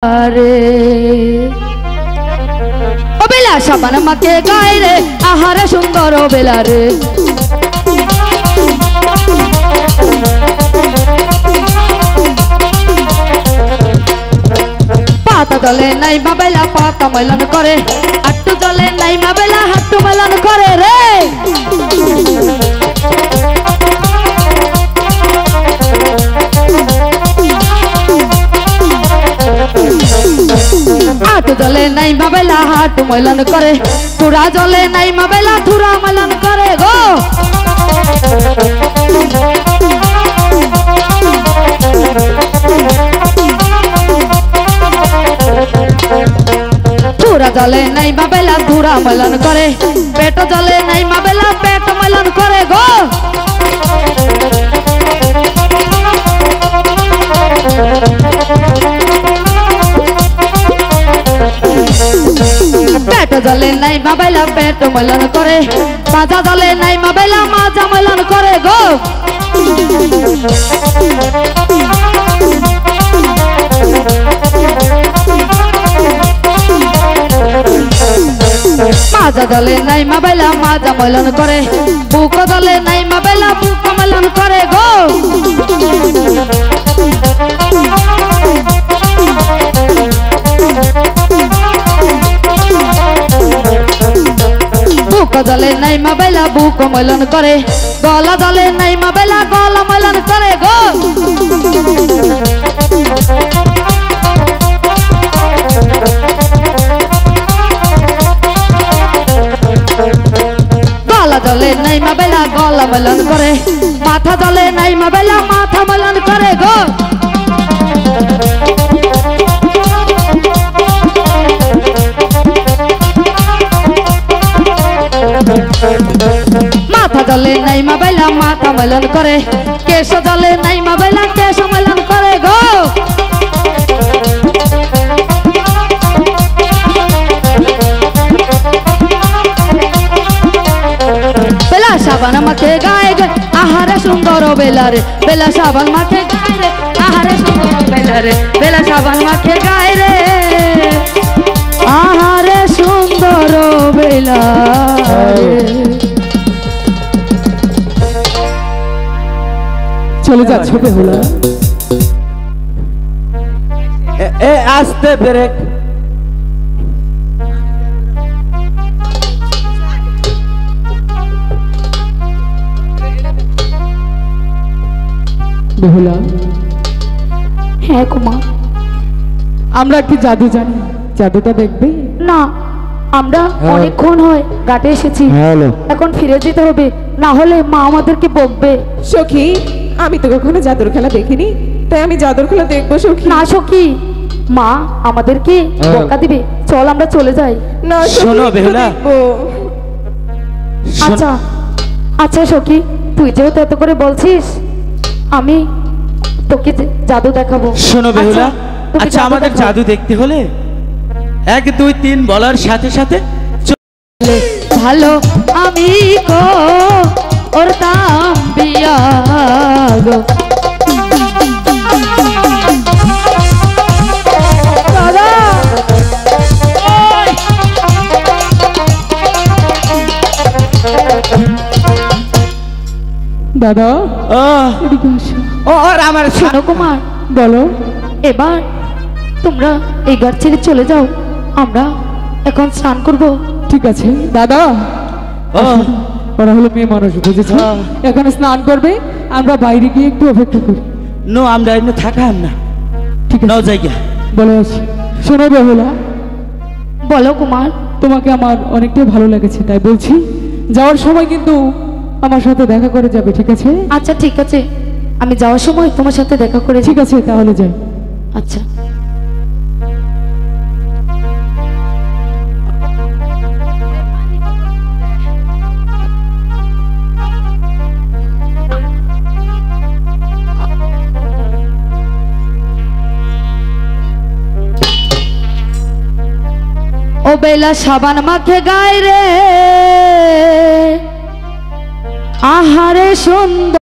রে ও বেলা সাবান মাকে গায় রে আহারে সুন্দর ও বেলা রে পাতা দলে নাই মা বেলা পাতা মেলন করে হাট্টু দলে নাই মা বেলা হাট্টু মেলন করে রে हाटू जले नहीं माबेला हाटू मिलन करे थुरा जले नहीं माबेला थुरा मिलन करे गो थुरा जले नहीं माबेला थुरा मिलन करे पेट जले नहीं माबेला पेट मिलन करे गो पेट जले नहीं माबेला पेट मिलन करे माजा जले नहीं माबेला माजा मिलन करे गो माजा जले नहीं माबेला माजा मिलन करे बुक जले नहीं माबेला बुक मिलन करे गो बुक जले नहीं माबेला बुक मिलन करे गला जले नहीं माबेला गला मिलन करे गो गला जले नहीं माबेला गला मिलन करे माथा जले नहीं माबेला माथा मिलन करे गो माथा जले नहीं माबेला माथा मिलन करे केश जले नहीं माबेला केश मिलन करे गो बेला साबान माथे गाय गे आहारे सुंदर बेला रे बेला साबान माथे गाय रे आहारे सुंदर बेला रे बेला साबान माथे गाय रे आहारे सुंदर बेला চলে যাচ্ছে বেহুলা এ আস্তে ব্রেক বেহুলা হ্যাঁ কুমার আমরা কি জাদু জানি জাদুটা দেখবে না আমরা অনেকক্ষণ হয় ঘাটে এসেছি এখন ফিরে যেতে হবে না হলে মা আমাদেরকে বকবে সখী আমি তো কখনো জাদুর খেলা দেখিনি তাই আমি জাদুর খেলা দেখবো সখী না সখী মা আমাদেরকে বকা দিবে চল আমরা চলে যাই না শোনো বেহুলা আচ্ছা আচ্ছা সখী তুই যেহেতু এত করে বলছিস আমি তোকে জাদু দেখাবো শোনো বেহুলা তোকে আচ্ছা আমাদের দেখাবো। জাদু দেখতে হলে 1 2 3 বলার সাথে সাথে ভালো আমি কো ওরতাম বিয়া গো দাদা দাদা ও আর আমার শোনো কুমার বলো এবার তোমরা এই ঘর ছেড়ে চলে যাও আমরা এখন স্নান করব ঠিক আছে দাদা ও ওরা হলো মেয়ে মানুষ বুঝেছো এখন স্নান করবে আমরা বাইরে গিয়ে একটু অপেক্ষা করি নো আমরা এনে থাকাম না ঠিক নাও আছে জায়গা বলে আসি শোনো বেহুলা বলো কুমার তোমাকে আমার অনেকটাই ভালো লেগেছে তাই বলছি যাওয়ার সময় কিন্তু আমার সাথে দেখা করে যাবে ঠিক আছে আচ্ছা ঠিক আছে আমি যাওয়ার সময় তোমার সাথে দেখা করে ঠিক আছে তাহলে যাই আচ্ছা ও বেলা সাবান মাখে গায় রে আহারে সুন্দর